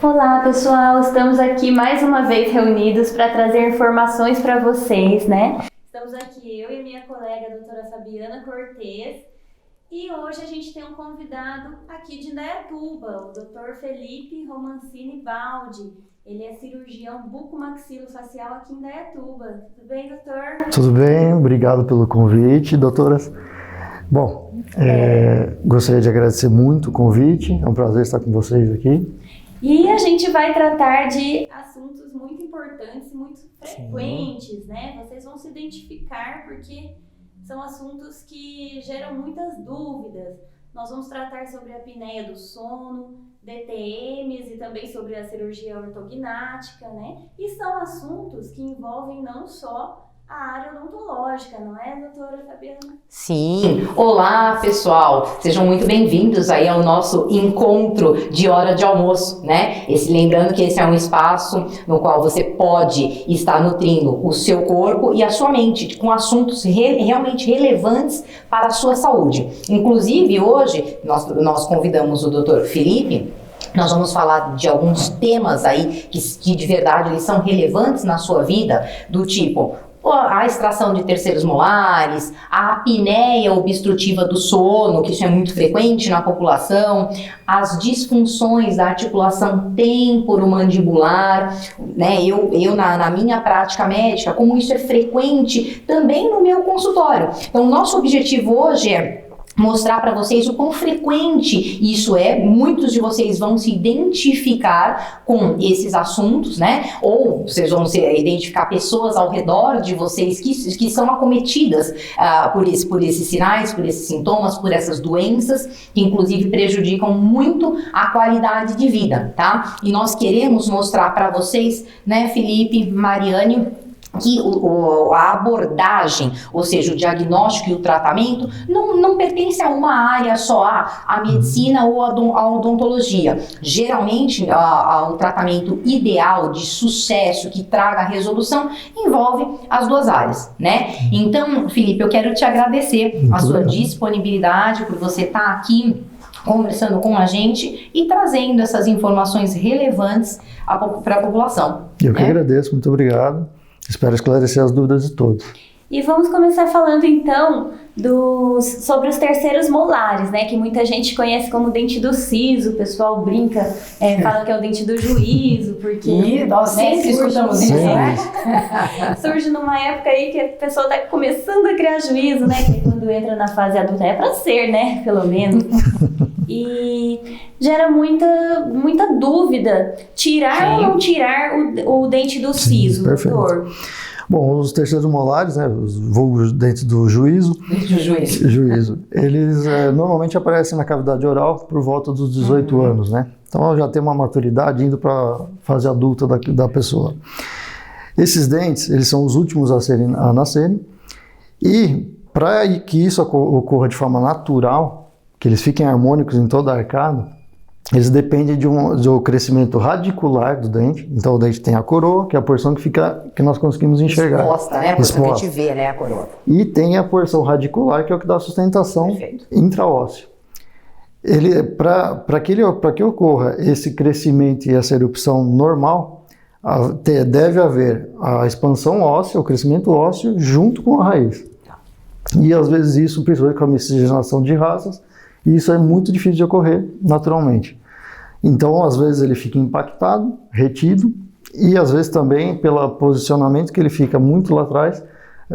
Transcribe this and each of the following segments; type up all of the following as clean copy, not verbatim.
Olá pessoal, estamos aqui mais uma vez reunidos para trazer informações para vocês, né? Estamos aqui eu e minha colega a doutora Fabiana Cortez e hoje a gente tem um convidado aqui de Indaiatuba, o Dr. Felipe Romancini Baldi. Ele é cirurgião bucomaxilofacial aqui em Indaiatuba. Tudo bem, doutor? Tudo bem, obrigado pelo convite, doutoras. Bom, gostaria de agradecer muito o convite, é um prazer estar com vocês aqui. E a gente vai tratar de assuntos muito importantes e muito frequentes, né? Vocês vão se identificar porque são assuntos que geram muitas dúvidas. Nós vamos tratar sobre a apneia do sono, DTMs e também sobre a cirurgia ortognática, né? E são assuntos que envolvem não só a área odontológica, não é, doutora Fabiana? Sim. Olá, pessoal. Sejam muito bem-vindos aí ao nosso encontro de hora de almoço, né? Lembrando que esse é um espaço no qual você pode estar nutrindo o seu corpo e a sua mente com assuntos realmente relevantes para a sua saúde. Inclusive, hoje, nós convidamos o Dr. Felipe. Nós vamos falar de alguns temas aí que de verdade eles são relevantes na sua vida, do tipo a extração de terceiros molares, a apneia obstrutiva do sono, que isso é muito frequente na população, as disfunções da articulação temporomandibular, né? Eu na minha prática médica, como isso é frequente também no meu consultório. Então, o nosso objetivo hoje é mostrar para vocês o quão frequente isso é. Muitos de vocês vão se identificar com esses assuntos, né? Ou vocês vão identificar pessoas ao redor de vocês que são acometidas por esses sinais, por esses sintomas, por essas doenças, que inclusive prejudicam muito a qualidade de vida, tá? E nós queremos mostrar para vocês, né, Felipe, Mariane, que a abordagem, ou seja, o diagnóstico e o tratamento não pertence a uma área só, a medicina ou a odontologia. Geralmente, um tratamento ideal de sucesso que traga resolução envolve as duas áreas, né? Então, Felipe, eu quero te agradecer a sua disponibilidade por você estar aqui conversando com a gente e trazendo essas informações relevantes para a população. Eu que agradeço, muito obrigado. Espero esclarecer as dúvidas de todos. E vamos começar falando então sobre os terceiros molares, né? Que muita gente conhece como dente do siso, o pessoal brinca, fala que é o dente do juízo, porque nós sempre escutamos isso, né? Surge numa época aí que a pessoa está começando a criar juízo, né? Que quando entra na fase adulta é para ser, né? Pelo menos. E gera muita dúvida. Tirar ou não tirar o dente do siso, doutor? Bom, os terceiros molares, né, os vulgos dentes do juízo, eles normalmente aparecem na cavidade oral por volta dos 18 anos, né? Então já tem uma maturidade indo para a fase adulta da pessoa. Esses dentes, eles são os últimos a nascerem, e para que isso ocorra de forma natural, que eles fiquem harmônicos em toda a arcada, eles dependem do crescimento radicular do dente. Então o dente tem a coroa, que é a porção que nós conseguimos enxergar. Exposta, né? A porção que a gente vê, né? A coroa. E tem a porção radicular, que é o que dá sustentação intraóssea. Para que ocorra esse crescimento e essa erupção normal, deve haver a expansão óssea, o crescimento ósseo, junto com a raiz. E às vezes isso, principalmente com a miscigenação de raças, e isso é muito difícil de ocorrer naturalmente. Então, às vezes ele fica impactado, retido, e às vezes também pelo posicionamento que ele fica muito lá atrás,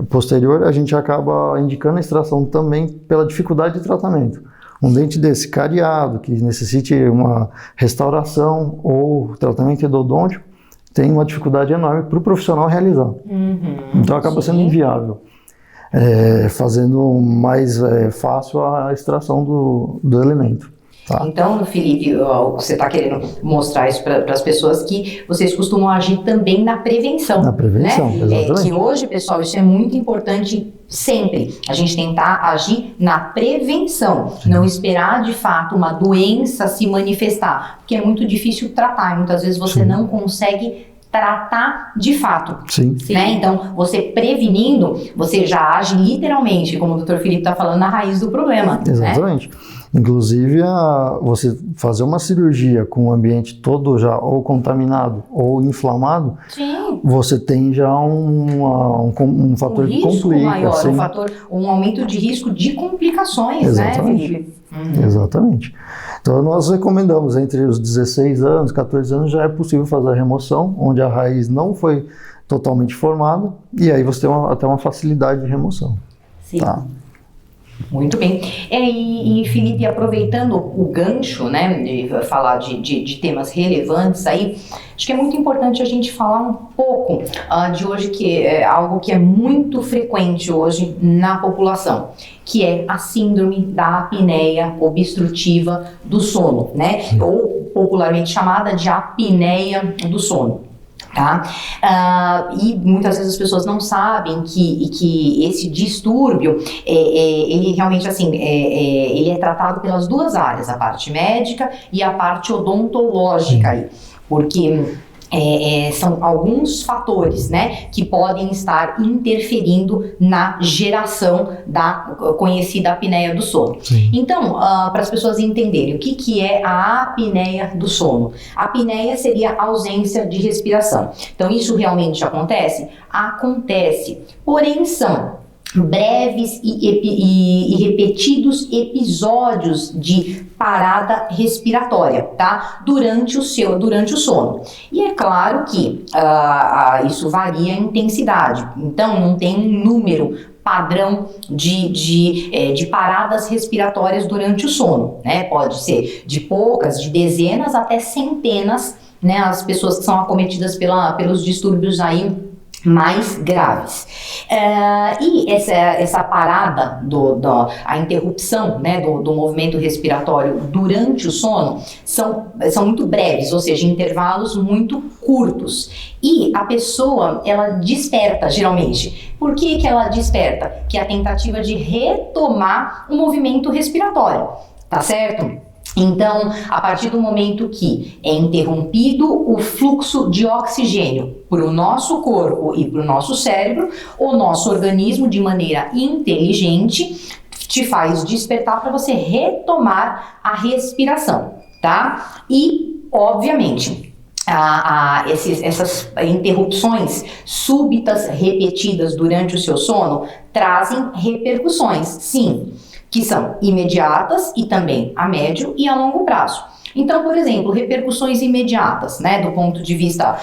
posterior, a gente acaba indicando a extração também pela dificuldade de tratamento. Um dente desse cariado, que necessite uma restauração ou tratamento endodôntico, tem uma dificuldade enorme para o profissional realizar. Então acaba sendo inviável. Fazendo mais fácil a extração do elemento. Tá? Então, Felipe, você está querendo mostrar isso para as pessoas, que vocês costumam agir também na prevenção. Na prevenção, né? Exatamente. Que hoje, pessoal, isso é muito importante sempre. A gente tentar agir na prevenção, não esperar de fato uma doença se manifestar, porque é muito difícil tratar. Muitas vezes você não consegue tratar de fato. Sim. Né? Então, você prevenindo, você já age literalmente, como o Dr. Felipe está falando, na raiz do problema. Exatamente. Né? Inclusive, você fazer uma cirurgia com o ambiente todo já ou contaminado ou inflamado, sim, você tem já um fator que complica. Maior, assim. Um aumento de risco de complicações, exatamente, né, Felipe? Exatamente. Então, nós recomendamos entre os 16 anos, 14 anos, já é possível fazer a remoção, onde a raiz não foi totalmente formada, e aí você tem até uma facilidade de remoção. Sim. Tá? Muito bem. E Felipe, aproveitando o gancho, né, de falar de temas relevantes aí, acho que é muito importante a gente falar um pouco de hoje, que é algo que é muito frequente hoje na população, que é a síndrome da apneia obstrutiva do sono, né, ou popularmente chamada de apneia do sono. Tá? E muitas vezes as pessoas não sabem que esse distúrbio, ele realmente assim, ele é tratado pelas duas áreas, a parte médica e a parte odontológica, aí, porque são alguns fatores, né, que podem estar interferindo na geração da conhecida apneia do sono. Sim. Então, para as pessoas entenderem o que é a apneia do sono. A apneia seria a ausência de respiração. Então, isso realmente acontece? Acontece, porém são breves e repetidos episódios de parada respiratória, tá? Durante o sono. E é claro que isso varia a intensidade, então não tem um número padrão de paradas respiratórias durante o sono, né? Pode ser de poucas, de dezenas até centenas, né? As pessoas que são acometidas pelos distúrbios aí mais graves. E essa parada, a interrupção, né, do movimento respiratório durante o sono são muito breves, ou seja, intervalos muito curtos. E a pessoa, ela desperta, geralmente. Por que ela desperta? Que é a tentativa de retomar o movimento respiratório, tá certo? Então, a partir do momento que é interrompido o fluxo de oxigênio para o nosso corpo e para o nosso cérebro, o nosso organismo, de maneira inteligente, te faz despertar para você retomar a respiração, tá? E, obviamente, essas interrupções súbitas repetidas durante o seu sono trazem repercussões, sim, que são imediatas e também a médio e a longo prazo. Então, por exemplo, repercussões imediatas, né, do ponto de vista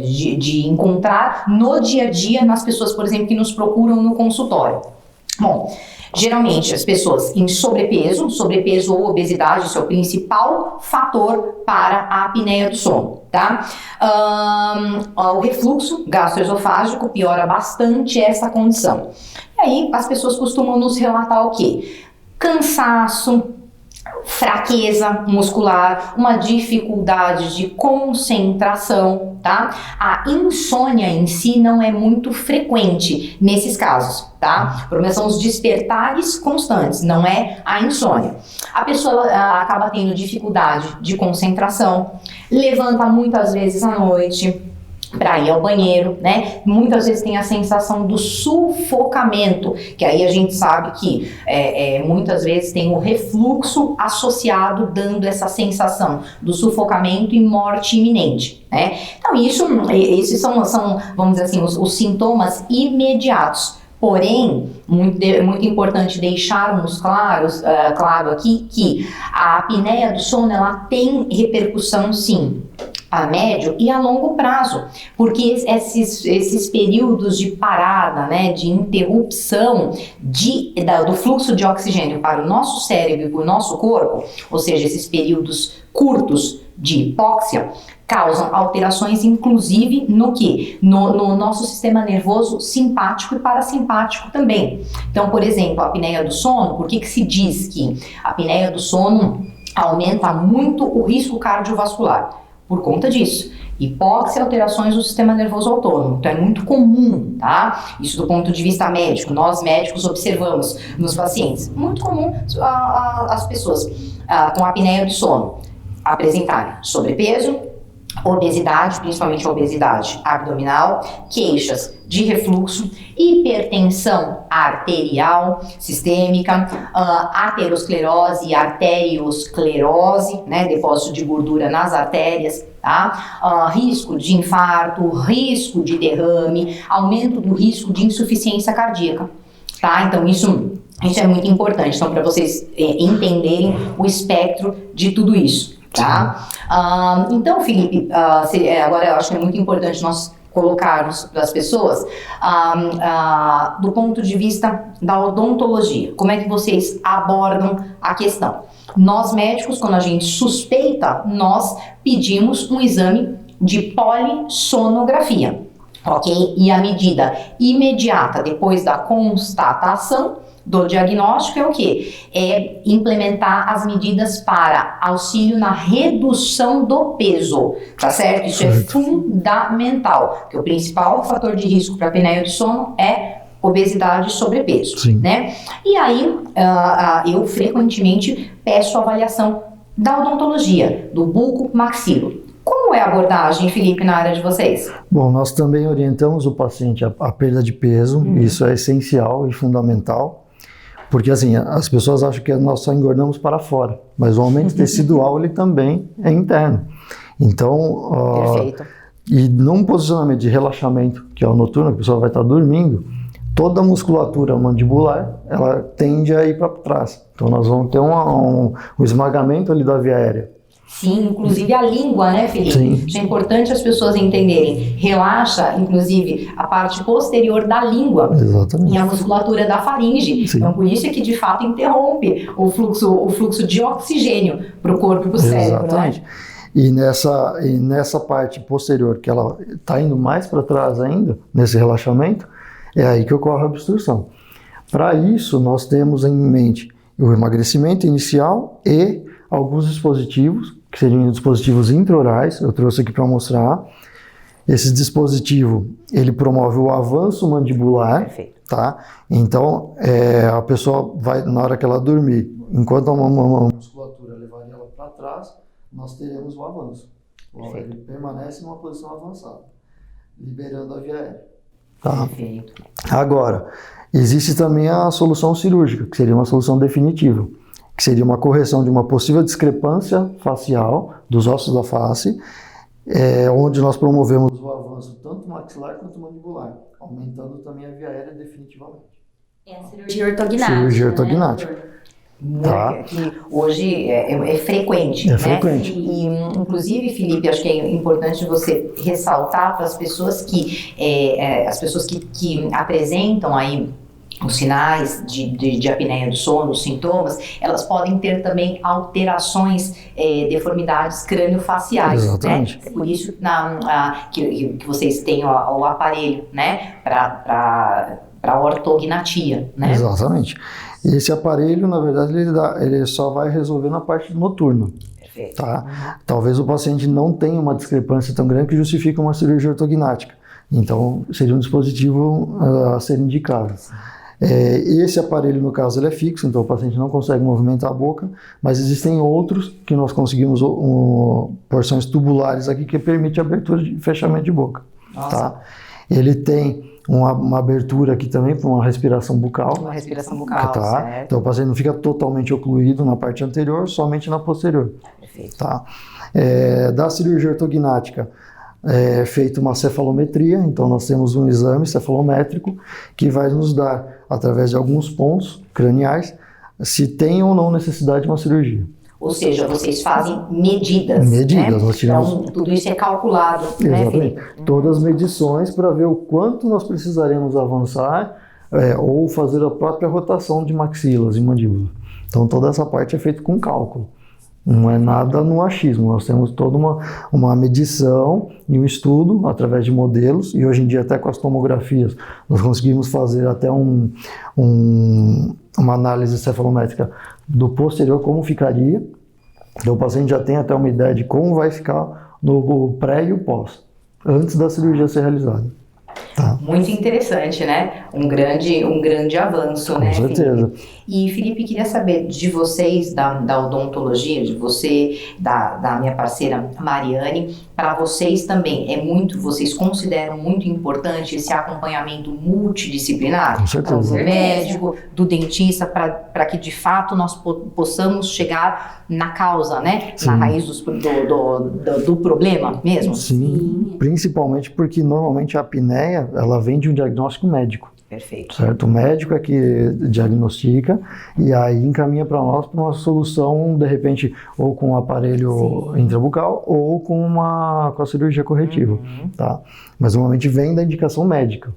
de encontrar no dia a dia nas pessoas, por exemplo, que nos procuram no consultório. Bom, geralmente as pessoas em sobrepeso ou obesidade, isso é o principal fator para a apneia do sono, tá? O refluxo gastroesofágico piora bastante essa condição. E aí as pessoas costumam nos relatar o quê? Cansaço, fraqueza muscular, uma dificuldade de concentração, tá? A insônia em si não é muito frequente nesses casos, tá? O problema são os despertares constantes, não é a insônia. A pessoa acaba tendo dificuldade de concentração, levanta muitas vezes à noite para ir ao banheiro, né? Muitas vezes tem a sensação do sufocamento, que aí a gente sabe que muitas vezes tem o refluxo associado, dando essa sensação do sufocamento e morte iminente, né? Então esses são, vamos dizer assim, os sintomas imediatos. Porém, muito importante deixarmos claro aqui que a apneia do sono, ela tem repercussão, sim, a médio e a longo prazo, porque esses períodos de parada, né, de interrupção do fluxo de oxigênio para o nosso cérebro e para o nosso corpo, ou seja, esses períodos curtos de hipóxia, causam alterações, inclusive, no nosso sistema nervoso simpático e parasimpático também. Então, por exemplo, a apneia do sono, por que se diz que a apneia do sono aumenta muito o risco cardiovascular? Por conta disso. Hipóxia e alterações do sistema nervoso autônomo. Então é muito comum, tá? Isso do ponto de vista médico. Nós médicos observamos nos pacientes. Muito comum as pessoas com apneia do sono apresentarem sobrepeso, obesidade, principalmente a obesidade abdominal, queixas de refluxo, hipertensão arterial sistêmica, aterosclerose e arteriosclerose, né, depósito de gordura nas artérias, tá? Risco de infarto, risco de derrame, aumento do risco de insuficiência cardíaca, tá? Então isso é muito importante, então, para vocês entenderem o espectro de tudo isso, tá? Então, Felipe, agora eu acho que é muito importante nós colocarmos para as pessoas do ponto de vista da odontologia. Como é que vocês abordam a questão? Nós médicos, quando a gente suspeita, nós pedimos um exame de polissonografia, ok? E a medida imediata depois da constatação do diagnóstico é o quê? É implementar as medidas para auxílio na redução do peso, tá certo? Isso é fundamental, porque o principal fator de risco para apneia do sono é obesidade e sobrepeso, Sim. né? E aí, eu frequentemente peço avaliação da odontologia, do buco-maxilo. Como é a abordagem, Felipe, na área de vocês? Bom, nós também orientamos o paciente a perda de peso, isso é essencial e fundamental. Porque assim, as pessoas acham que nós só engordamos para fora, mas o aumento tecidual ele também é interno. Então, Perfeito. E num posicionamento de relaxamento, que é o noturno, a pessoa vai estar dormindo, toda a musculatura mandibular, ela tende a ir para trás. Então nós vamos ter um esmagamento ali da via aérea. Sim, inclusive a língua, né, Felipe? Sim. Isso é importante as pessoas entenderem. Relaxa, inclusive, a parte posterior da língua. Exatamente. E a musculatura da faringe. Sim. Então, por isso é que, de fato, interrompe o fluxo de oxigênio para o corpo e para o cérebro, Exatamente. né? E nessa parte posterior, que ela está indo mais para trás ainda, nesse relaxamento, é aí que ocorre a obstrução. Para isso, nós temos em mente o emagrecimento inicial e alguns dispositivos, que seriam dispositivos intraorais, eu trouxe aqui para mostrar. Esse dispositivo, ele promove o avanço mandibular, Perfeito. tá? Então, a pessoa vai, na hora que ela dormir, enquanto a musculatura levaria ela para trás, nós teremos o avanço. Ele permanece numa posição avançada, liberando a via aérea. Tá? Perfeito. Agora, existe também a solução cirúrgica, que seria uma solução definitiva, que seria uma correção de uma possível discrepância facial dos ossos da face, onde nós promovemos o avanço tanto maxilar quanto mandibular, aumentando também a via aérea definitivamente. É a cirurgia ortognática. Cirurgia né, ortognática. doutor? Tá. Que hoje é frequente, né? frequente. E, inclusive, Felipe, acho que é importante você ressaltar para as pessoas que apresentam aí os sinais de apneia do sono, os sintomas, elas podem ter também alterações, deformidades crâniofaciais, Exatamente. né? Por isso que vocês têm o aparelho, né, para ortognatia, né? Exatamente. Esse aparelho, na verdade, ele só vai resolver na parte noturna. Perfeito. Tá? Talvez o paciente não tenha uma discrepância tão grande que justifique uma cirurgia ortognática. Então, seria um dispositivo a ser indicado. Esse aparelho, no caso, ele é fixo, então o paciente não consegue movimentar a boca, mas existem outros que nós conseguimos porções tubulares aqui que permite abertura e fechamento de boca. Tá? Ele tem uma abertura aqui também para uma respiração bucal. Uma respiração bucal, tá? certo. Então o paciente não fica totalmente ocluído na parte anterior, somente na posterior. Perfeito. Tá? Da cirurgia ortognática, é feita uma cefalometria, então nós temos um exame cefalométrico que vai nos dar, através de alguns pontos craniais, se tem ou não necessidade de uma cirurgia. Ou seja, vocês fazem medidas, Medidas, né? nós tiramos... Então, tudo isso é calculado, né, Exatamente. Felipe? Todas as medições para ver o quanto nós precisaremos avançar ou fazer a própria rotação de maxilas e mandíbulas. Então, toda essa parte é feita com cálculo. Não é nada no achismo, nós temos toda uma medição e um estudo através de modelos, e hoje em dia até com as tomografias nós conseguimos fazer até uma análise cefalométrica do posterior, como ficaria. Então o paciente já tem até uma ideia de como vai ficar no pré e o pós, antes da cirurgia ser realizada. Tá. Muito interessante, né? Um grande avanço, né, Com certeza. Felipe? E, Felipe, queria saber de vocês, da odontologia, de você, da minha parceira Mariane, para vocês também vocês consideram muito importante esse acompanhamento multidisciplinar? Com certeza. Do médico, do dentista, para que de fato nós possamos chegar na causa, né? Sim. Na raiz do problema mesmo? Sim, principalmente porque normalmente a apneia, ela vem de um diagnóstico médico. Perfeito. Certo? O médico é que diagnostica e aí encaminha para nós para uma solução, de repente, ou com um aparelho intrabucal ou com a cirurgia corretiva, tá? Mas normalmente vem da indicação médica.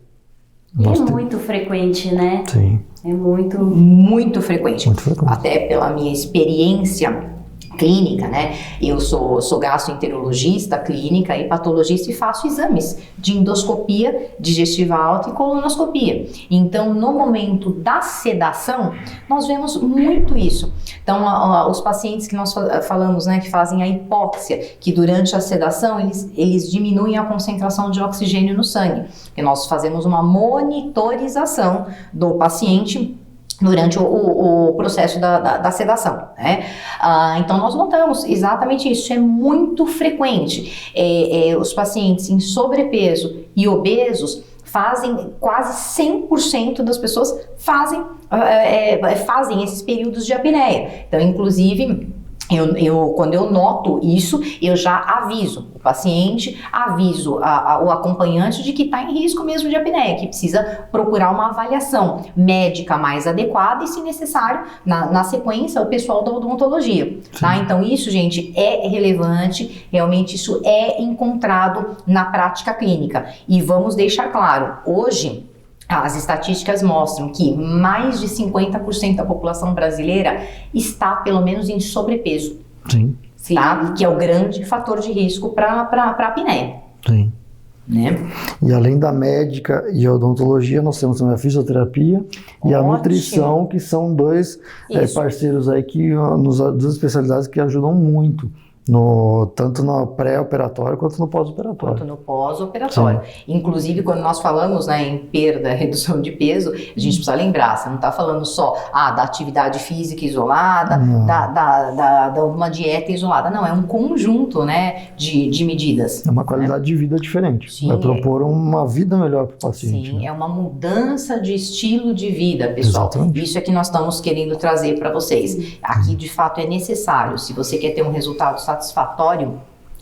E é muito frequente, né? Sim. É muito... Muito frequente. Muito frequente. Até pela minha experiência clínica, né? Eu sou gastroenterologista clínica e patologista e faço exames de endoscopia digestiva alta e colonoscopia. Então, no momento da sedação, nós vemos muito isso. Então, os pacientes que nós falamos, né, que fazem a hipóxia, que durante a sedação eles diminuem a concentração de oxigênio no sangue. E nós fazemos uma monitorização do paciente durante o processo da sedação, né? Então nós notamos exatamente isso, é muito frequente. Os pacientes em sobrepeso e obesos fazem, quase 100% das pessoas fazem esses períodos de apneia. Então, inclusive, quando eu noto isso, eu já aviso o paciente, aviso o acompanhante de que está em risco mesmo de apneia, que precisa procurar uma avaliação médica mais adequada e, se necessário, na sequência, o pessoal da odontologia. Tá? Então, isso, gente, é relevante, realmente isso é encontrado na prática clínica. E vamos deixar claro, hoje, as estatísticas mostram que mais de 50% da população brasileira está, pelo menos, em sobrepeso. Sim. Tá? Que é o grande fator de risco para a apneia. Sim. Né? E além da médica e a odontologia, nós temos também a fisioterapia e a nutrição, que são dois parceiros aí duas especialidades que ajudam muito. Tanto no pré-operatório quanto no pós-operatório. Inclusive, quando nós falamos, né, em perda, redução de peso, a gente precisa lembrar, você não está falando só da atividade física isolada, da uma dieta isolada. Não, é um conjunto, né, de medidas. É uma qualidade de vida diferente. Sim, vai propor uma vida melhor para o paciente. Sim, né? É uma mudança de estilo de vida, pessoal. Exatamente. Isso é que nós estamos querendo trazer para vocês. Aqui, de fato, é necessário. Se você quer ter um resultado satisfatório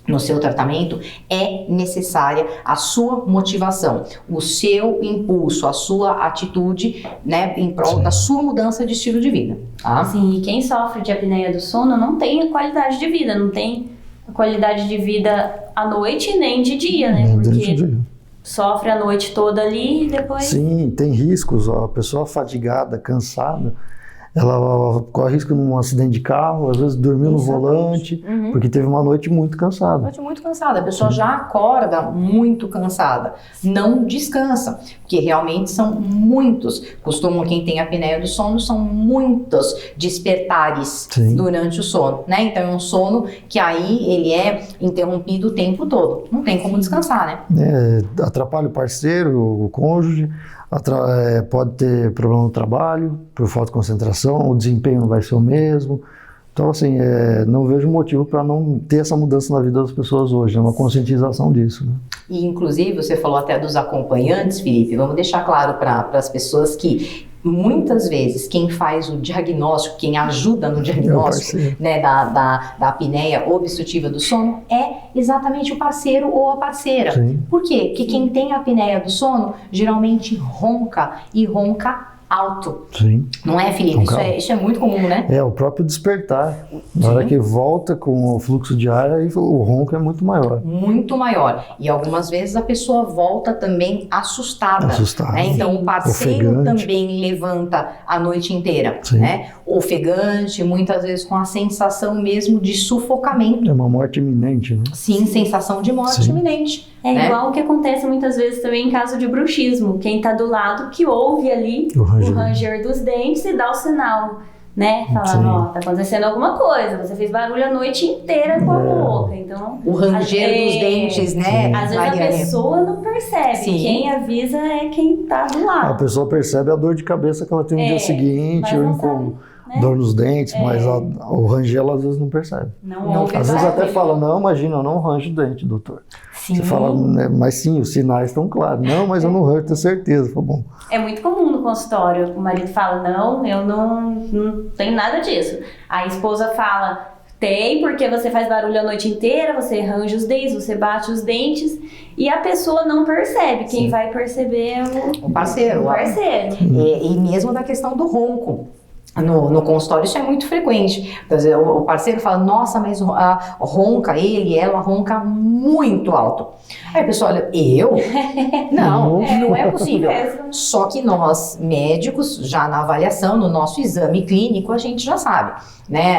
no seu tratamento, é necessária a sua motivação, o seu impulso, a sua atitude, né, em prol da sua mudança de estilo de vida. Tá? Sim, e quem sofre de apneia do sono não tem qualidade de vida, não tem qualidade de vida à noite nem de dia, né? Porque sofre a noite toda ali e depois... Sim, tem riscos. A pessoa fadigada, cansada, ela corre risco num acidente de carro, às vezes dormiu no volante, porque teve uma noite muito cansada. Noite muito cansada, a pessoa já acorda muito cansada, não descansa, porque realmente são muitos, quem tem apneia do sono, são muitos despertares durante o sono, né? Então é um sono que aí ele é interrompido o tempo todo, não tem como descansar, né? Atrapalha o parceiro, o cônjuge, pode ter problema no trabalho, por falta de concentração, o desempenho não vai ser o mesmo. Então, assim, não vejo motivo para não ter essa mudança na vida das pessoas hoje, é uma conscientização disso. Né? E, inclusive, você falou até dos acompanhantes, Felipe, vamos deixar claro para as pessoas que muitas vezes quem faz o diagnóstico, quem ajuda no diagnóstico, né, da apneia obstrutiva do sono é exatamente o parceiro ou a parceira. Sim. Por quê? Porque quem tem apneia do sono geralmente ronca e ronca alto. Sim. Não é, Felipe? Isso é muito comum, né? O próprio despertar. Na hora que volta com o fluxo de ar, aí o ronco é muito maior. Muito maior. E algumas vezes a pessoa volta também assustada. Né? Então o parceiro também levanta a noite inteira. Né? Ofegante, muitas vezes com a sensação mesmo de sufocamento. É uma morte iminente, né? Sim, sensação de morte iminente. É igual o que acontece muitas vezes também em caso de bruxismo. Quem tá do lado que ouve ali o ranger dos dentes e dá o sinal, né? Falando, ó, tá acontecendo alguma coisa. Você fez barulho a noite inteira com a boca. Então, o ranger dos dentes, né? Às vezes a pessoa não percebe. Quem avisa é quem tá do lado. A pessoa percebe a dor de cabeça que ela tem no dia seguinte, ou incômodo. né? dor nos dentes, mas o ranger às vezes não percebe. Não Às vezes até fala, não, imagina, eu não ranjo o dente, doutor. Sim. Você fala, né, mas sim, os sinais estão claros. Não, mas eu não ranjo, tenho certeza. Fala, bom. É muito comum no consultório, o marido fala, não, eu não tenho nada disso. A esposa fala, tem, porque você faz barulho a noite inteira, você arranja os dentes, você bate os dentes, e a pessoa não percebe. Quem vai perceber é o parceiro. O parceiro. E mesmo da questão do ronco. No consultório isso é muito frequente. Quer dizer, o parceiro fala, nossa, mas ronca, ela ronca muito alto. Aí a pessoa olha, eu? Não é possível. Só que nós, médicos, já na avaliação, no nosso exame clínico, a gente já sabe, né?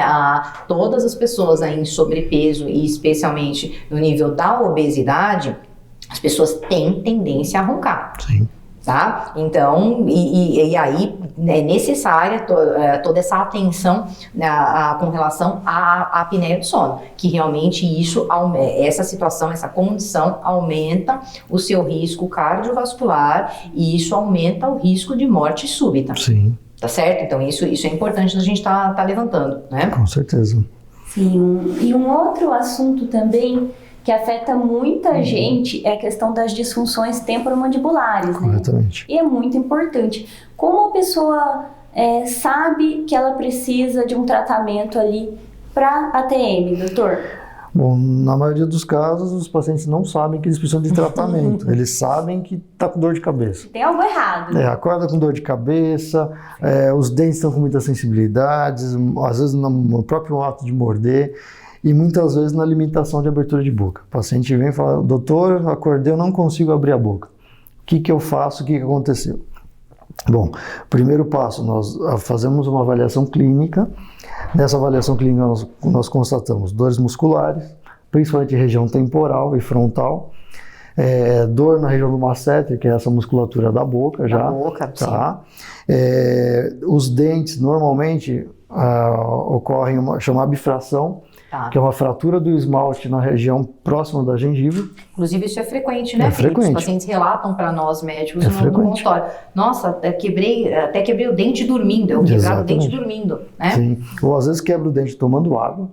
Todas as pessoas aí em sobrepeso e especialmente no nível da obesidade, as pessoas têm tendência a roncar. Sim. Tá? Então, e aí é necessária toda essa atenção com relação à apneia do sono, que realmente essa situação, essa condição aumenta o seu risco cardiovascular e isso aumenta o risco de morte súbita. Sim. Tá certo? Então, isso é importante a gente tá levantando, né? Com certeza. Sim, e um outro assunto também que afeta muita gente é a questão das disfunções temporomandibulares, né? Corretamente. E é muito importante. Como a pessoa sabe que ela precisa de um tratamento ali para ATM, doutor? Bom, na maioria dos casos, os pacientes não sabem que eles precisam de tratamento. Eles sabem que está com dor de cabeça. Tem algo errado. Acorda com dor de cabeça, os dentes estão com muitas sensibilidades, às vezes no próprio ato de morder. E muitas vezes na limitação de abertura de boca. O paciente vem e fala, doutor, acordei, eu não consigo abrir a boca. O que eu faço? O que aconteceu? Bom, primeiro passo, nós fazemos uma avaliação clínica. Nessa avaliação clínica nós constatamos dores musculares, principalmente região temporal e frontal, dor na região do masseter, que é essa musculatura da boca já. Da boca, tá? Os dentes, normalmente, ocorre chamada bifração, que é uma fratura do esmalte na região próxima da gengiva. Inclusive isso é frequente, né, Felipe? Frequente. Os pacientes relatam para nós médicos no frequente. consultório. Nossa, até quebrei o dente dormindo, eu quebrava o dente dormindo, né? Sim, ou às vezes quebra o dente tomando água.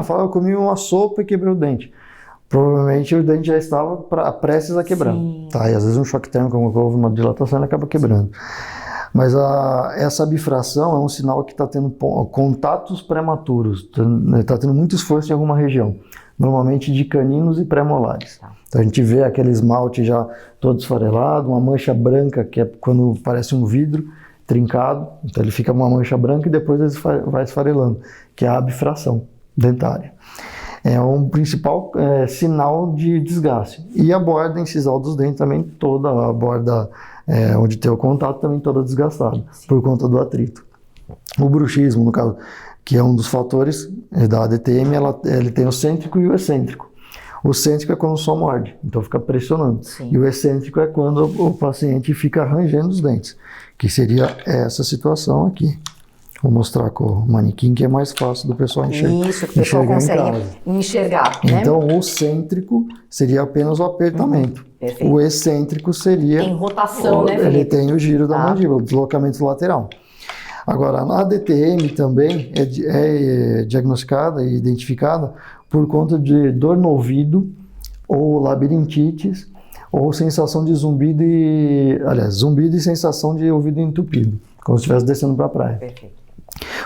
Fala, eu comi uma sopa e quebrei o dente. Provavelmente o dente já estava prestes a quebrar. Tá? E às vezes um choque térmico, houve uma dilatação, ele acaba quebrando. Mas essa bifração é um sinal que está tendo contatos prematuros, está tendo muito esforço em alguma região, normalmente de caninos e pré-molares. Então a gente vê aquele esmalte já todo esfarelado, uma mancha branca, que é quando parece um vidro trincado, então ele fica uma mancha branca e depois ele vai esfarelando, que é a bifração dentária. É um principal sinal de desgaste. E a borda incisal dos dentes também, toda a borda onde tem o contato também toda desgastada, por conta do atrito. O bruxismo, no caso, que é um dos fatores da ADTM, ele tem o cêntrico e o excêntrico. O cêntrico é quando só morde, então fica pressionando. Sim. E o excêntrico é quando o paciente fica rangendo os dentes, que seria essa situação aqui. Vou mostrar com o manequim, que é mais fácil do pessoal enxergar. Isso, que o pessoal consegue enxergar, né? Então, o cêntrico seria apenas o apertamento. Perfeito. O excêntrico seria... Tem rotação, né, Felipe? Ele tem o giro da mandíbula, o deslocamento lateral. Agora, a ADTM também é diagnosticada e identificada por conta de dor no ouvido, ou labirintites, ou sensação de zumbido e sensação de ouvido entupido, como se estivesse descendo para a praia. Perfeito.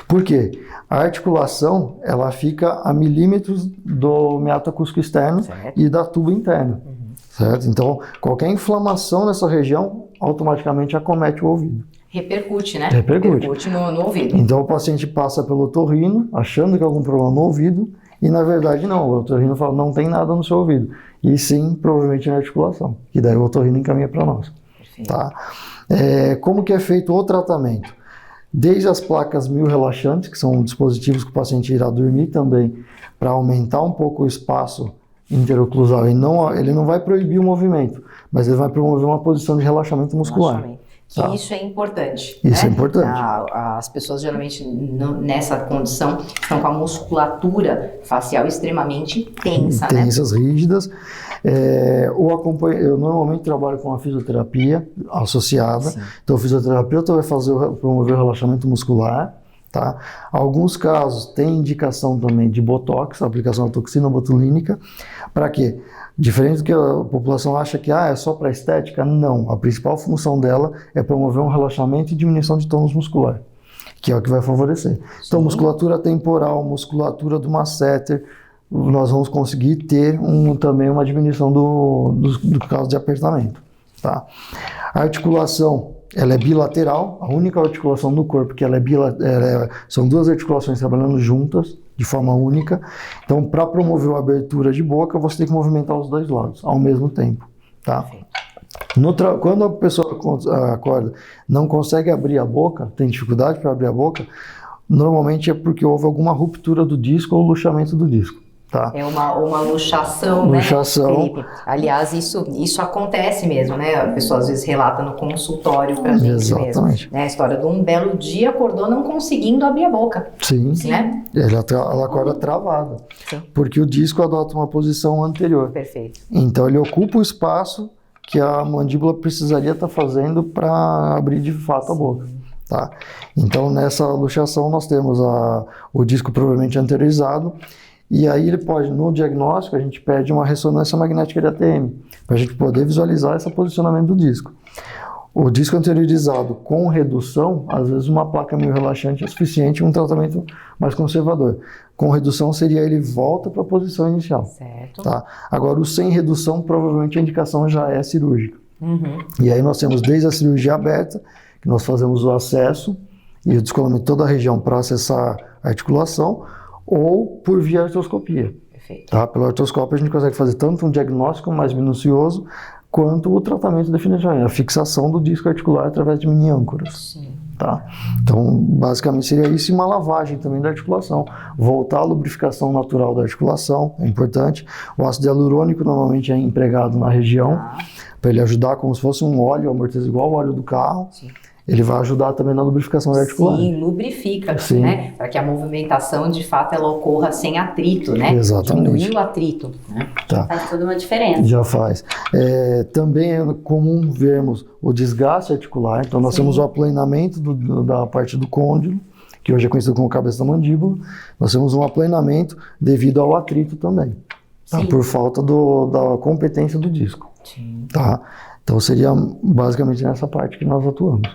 Por quê? A articulação, ela fica a milímetros do meato acústico externo e da tuba interna, certo? Então, qualquer inflamação nessa região, automaticamente acomete o ouvido. Repercute, né? Repercute no ouvido. Então, o paciente passa pelo otorrino, achando que há algum problema no ouvido, e na verdade não, o otorrino fala, não tem nada no seu ouvido. E sim, provavelmente na articulação, que daí o otorrino encaminha para nós. Tá? Como que é feito o tratamento? Desde as placas mio-relaxantes, que são dispositivos que o paciente irá dormir também, para aumentar um pouco o espaço interoclusal. Ele não vai proibir o movimento, mas ele vai promover uma posição de relaxamento muscular. Que isso é importante. Isso né? é importante. As pessoas geralmente nessa condição estão com a musculatura facial extremamente tensa, tensas, rígidas. Eu normalmente trabalho com a fisioterapia associada. Sim. Então o fisioterapeuta vai promover o relaxamento muscular, Tá? Alguns casos tem indicação também de botox, aplicação da toxina botulínica, para quê? Diferente do que a população acha que é só para estética, não. A principal função dela é promover um relaxamento e diminuição de tônus muscular, que é o que vai favorecer. Então, musculatura temporal, musculatura do masseter, nós vamos conseguir ter também uma diminuição do caso de apertamento. Tá? A articulação, ela é bilateral, a única articulação do corpo que ela é são duas articulações trabalhando juntas, de forma única. Então, para promover a abertura de boca, você tem que movimentar os dois lados ao mesmo tempo. Tá? Quando a pessoa acorda, não consegue abrir a boca, tem dificuldade para abrir a boca, normalmente é porque houve alguma ruptura do disco ou luxamento do disco. Tá. É uma luxação, luxação, né, Felipe? Aliás, isso acontece mesmo, né? A pessoa às vezes relata no consultório pra gente mesmo. Né? A história de um belo dia acordou não conseguindo abrir a boca. Sim, né? Ela acorda travada. Sim. Porque o disco adota uma posição anterior. Perfeito. Então ele ocupa o espaço que a mandíbula precisaria estar fazendo para abrir de fato a boca. Tá? Então nessa luxação nós temos o disco provavelmente anteriorizado. E aí ele pode, no diagnóstico, a gente pede uma ressonância magnética de ATM, para a gente poder visualizar esse posicionamento do disco. O disco anteriorizado com redução, às vezes uma placa meio relaxante é suficiente, um tratamento mais conservador. Com redução seria ele volta para a posição inicial. Certo. Tá? Agora o sem redução, provavelmente a indicação já é cirúrgica. Uhum. E aí nós temos desde a cirurgia aberta, que nós fazemos o acesso e o descolamento de toda a região para acessar a articulação, ou por via artroscopia. Perfeito. Tá? Pela artroscópia a gente consegue fazer tanto um diagnóstico mais minucioso, quanto o tratamento definitivamente, a fixação do disco articular através de mini âncoras. Sim. Tá? Então, basicamente seria isso e uma lavagem também da articulação. Voltar à lubrificação natural da articulação, é importante. O ácido hialurônico normalmente é empregado na região, para ele ajudar como se fosse um óleo amortecedor, igual o óleo do carro. Sim. Ele vai ajudar também na lubrificação articular. Sim, lubrifica, né? Para que a movimentação, de fato, ela ocorra sem atrito, né? Exatamente. Diminuir o atrito, né? Tá. Faz toda uma diferença. Já faz. Também é comum vermos o desgaste articular, então nós temos o aplanamento da parte do côndilo, que hoje é conhecido como cabeça da mandíbula. Nós temos um aplanamento devido ao atrito também, tá? Por falta da competência do disco. Sim. Tá? Então seria basicamente nessa parte que nós atuamos.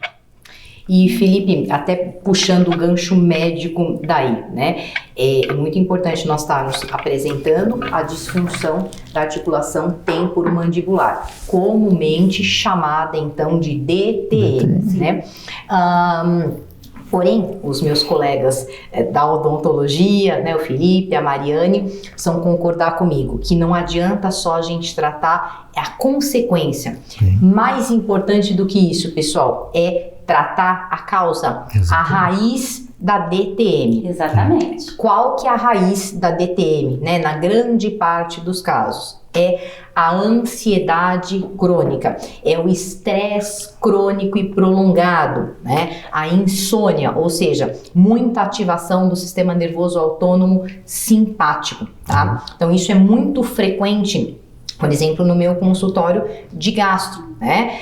E Felipe, até puxando o gancho médico daí, né? É muito importante nós estarmos apresentando a disfunção da articulação temporomandibular, comumente chamada então de DTM, né? Porém, os meus colegas da odontologia, né, o Felipe, a Mariane, precisam concordar comigo que não adianta só a gente tratar a consequência. Sim. Mais importante do que isso, pessoal, é tratar a causa, a raiz da DTM. Exatamente. Qual que é a raiz da DTM, né? Na grande parte dos casos, é a ansiedade crônica, é o estresse crônico e prolongado, né? A insônia, ou seja, muita ativação do sistema nervoso autônomo simpático, tá? Então isso é muito frequente, por exemplo, no meu consultório de gastro, né?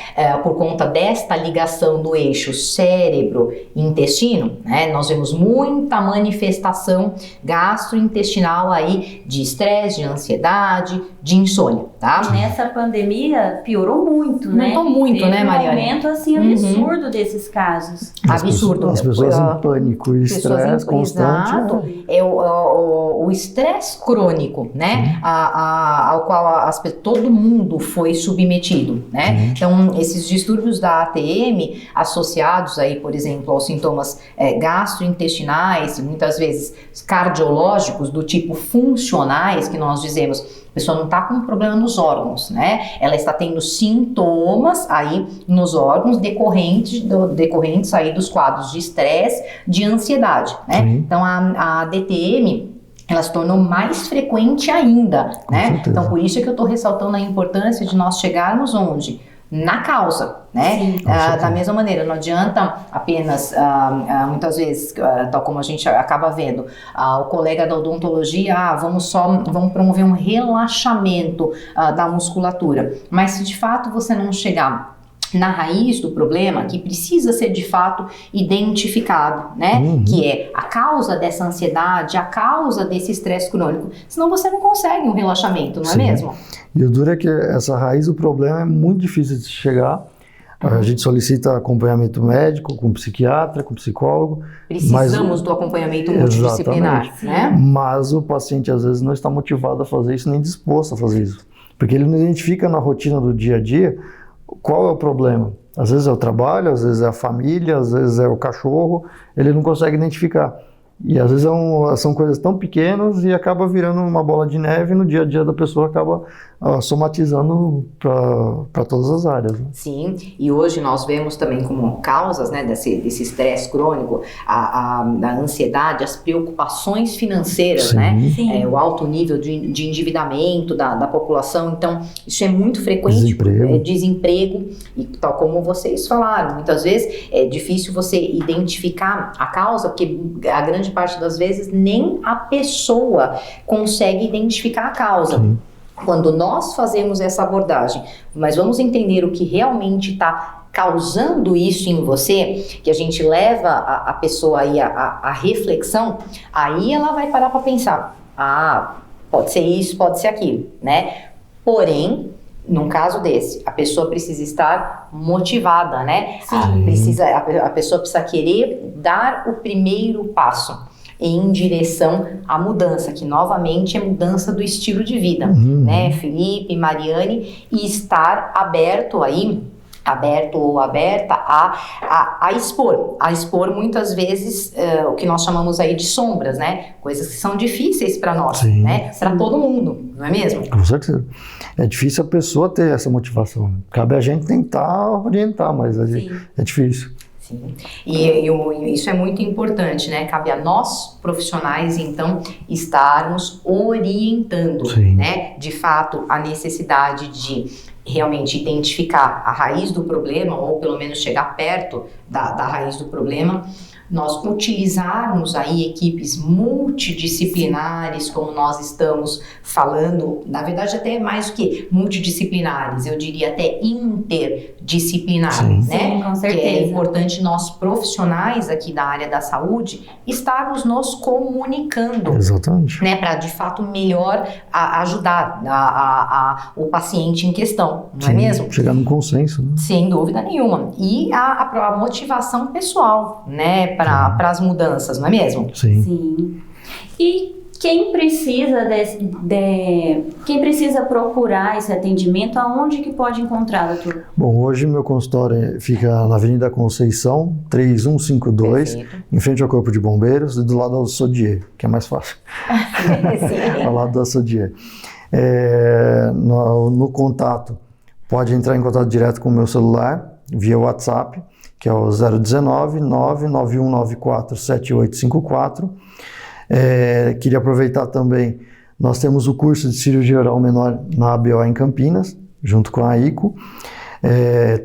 Por conta desta ligação do eixo cérebro-intestino, né? Nós vemos muita manifestação gastrointestinal aí de estresse, de ansiedade, de insônia, tá? Nessa pandemia piorou muito, né? Aumentou muito, né, Mariane? Um aumento assim absurdo desses casos. Absurdo. As pessoas em pânico e estresse constante. Exato. É o estresse crônico, né? Ao qual todo mundo foi submetido, né? Então, esses distúrbios da ATM associados aí, por exemplo, aos sintomas gastrointestinais, muitas vezes cardiológicos, do tipo funcionais, que nós dizemos, a pessoa não está com um problema nos órgãos, né? Ela está tendo sintomas aí nos órgãos decorrentes aí dos quadros de estresse, de ansiedade, né? Então, a DTM, ela se tornou mais frequente ainda, né? Então, por isso é que eu estou ressaltando a importância de nós chegarmos onde? Na causa, né? Da mesma maneira, não adianta apenas, muitas vezes, tal como a gente acaba vendo, o colega da odontologia, vamos promover um relaxamento da musculatura. Mas se de fato você não chegar na raiz do problema, que precisa ser de fato identificado, né? Que é a causa dessa ansiedade, a causa desse estresse crônico. Senão você não consegue um relaxamento, não é mesmo? E o duro é que essa raiz do problema é muito difícil de chegar. A gente solicita acompanhamento médico, com psiquiatra, com psicólogo. Precisamos do acompanhamento multidisciplinar, né? Mas o paciente às vezes não está motivado a fazer isso, nem disposto a fazer isso. Porque ele não identifica na rotina do dia a dia qual é o problema. Às vezes é o trabalho, às vezes é a família, às vezes é o cachorro, ele não consegue identificar. E às vezes são coisas tão pequenas e acaba virando uma bola de neve e no dia a dia da pessoa acaba somatizando para todas as áreas. Né? Sim, e hoje nós vemos também como causas, né, desse estresse crônico, a ansiedade, as preocupações financeiras, né? O alto nível de endividamento da população. Então, isso é muito frequente. Desemprego. E tal como vocês falaram, muitas vezes é difícil você identificar a causa, porque a grande parte das vezes nem a pessoa consegue identificar a causa. Quando nós fazemos essa abordagem, mas vamos entender o que realmente está causando isso em você, que a gente leva a pessoa aí a reflexão, aí ela vai parar para pensar, pode ser isso, pode ser aquilo, né? Porém, num caso desse, a pessoa precisa estar motivada, né? A pessoa precisa querer dar o primeiro passo em direção à mudança, que novamente é mudança do estilo de vida, né, Felipe, Mariane, e estar aberto ou aberta a expor muitas vezes o que nós chamamos aí de sombras, né, coisas que são difíceis para nós, né, para todo mundo, não é mesmo? Com certeza. É difícil a pessoa ter essa motivação, cabe a gente tentar orientar, mas é difícil. Sim, e isso é muito importante, né? Cabe a nós, profissionais, então, estarmos orientando, né? De fato, a necessidade de realmente identificar a raiz do problema, ou pelo menos chegar perto da raiz do problema, nós utilizarmos aí equipes multidisciplinares, como nós estamos falando, na verdade até mais do que multidisciplinares, eu diria até interdisciplinares, né? Sim, com certeza. Que é importante nós profissionais aqui da área da saúde estarmos nos comunicando. Exatamente. Né, para de fato melhor ajudar o paciente em questão, não é mesmo? Chegar num consenso, né? Sem dúvida nenhuma. E a motivação pessoal, né, para as mudanças, não é mesmo? Sim. E quem precisa quem precisa procurar esse atendimento, aonde que pode encontrar, doutor? Bom, hoje meu consultório fica na Avenida Conceição, 3152, em frente ao Corpo de Bombeiros, e do lado do Sodier, que é mais fácil. Ao lado da Sodier. No contato, pode entrar em contato direto com o meu celular, via WhatsApp, que é o 019 99194 7854. Queria aproveitar também, nós temos o curso de cirurgia oral menor na ABO em Campinas, junto com a ICO,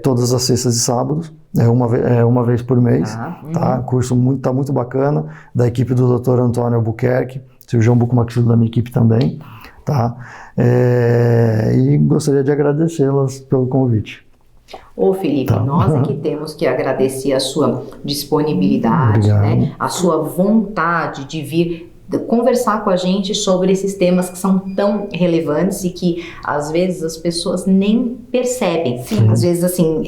todas as sextas e sábados, uma vez por mês, tá? O curso tá muito bacana, da equipe do Dr. Antônio Albuquerque, cirurgião bucomaxilo da minha equipe também, tá? E gostaria de agradecê-las pelo convite. Ô Felipe, nós aqui temos que agradecer a sua disponibilidade, né? A sua vontade de vir conversar com a gente sobre esses temas que são tão relevantes e que às vezes as pessoas nem percebem. Às vezes assim,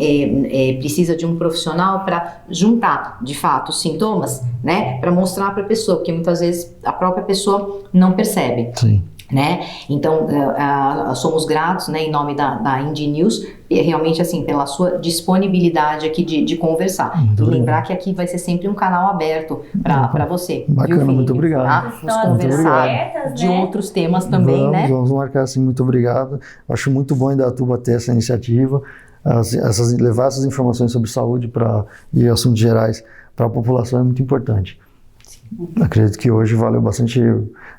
precisa de um profissional para juntar de fato os sintomas, né? Para mostrar para a pessoa, porque muitas vezes a própria pessoa não percebe. Né? Então, somos gratos, né, em nome da Indy News, realmente assim, pela sua disponibilidade aqui de conversar. E lembrar que aqui vai ser sempre um canal aberto para você. Bacana, viu, muito obrigado. Tá? Vamos conversar de outros temas também, né? Vamos marcar assim, muito obrigado. Acho muito bom em Indaiatuba ter essa iniciativa, levar essas informações sobre saúde e assuntos gerais para a população é muito importante. Acredito que hoje valeu bastante.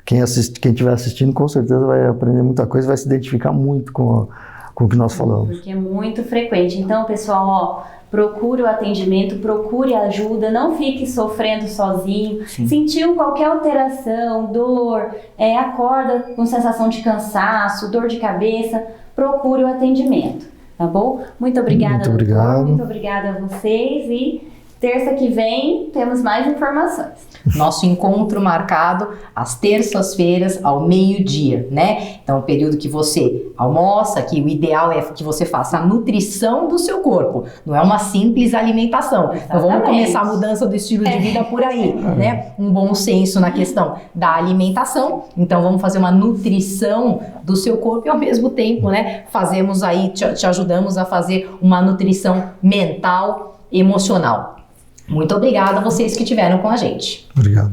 Quem estiver assistindo com certeza vai aprender muita coisa, vai se identificar muito com o que nós falamos. Porque é muito frequente. Então, pessoal, procure o atendimento, procure ajuda, não fique sofrendo sozinho. Sentiu qualquer alteração, dor, acorda com sensação de cansaço, dor de cabeça, procure o atendimento. Tá bom? Muito obrigada, Muito doutor. obrigado. Muito obrigada a vocês e terça que vem temos mais informações. Nosso encontro marcado às terças-feiras ao meio-dia, né? Então, o período que você almoça, que o ideal é que você faça a nutrição do seu corpo. Não é uma simples alimentação. Então, vamos Exatamente. começar a mudança do estilo de vida por aí, né? Um bom senso na questão da alimentação. Então, vamos fazer uma nutrição do seu corpo e, ao mesmo tempo, né? Fazemos aí, te ajudamos a fazer uma nutrição mental, emocional. Muito obrigada a vocês que estiveram com a gente. Obrigado.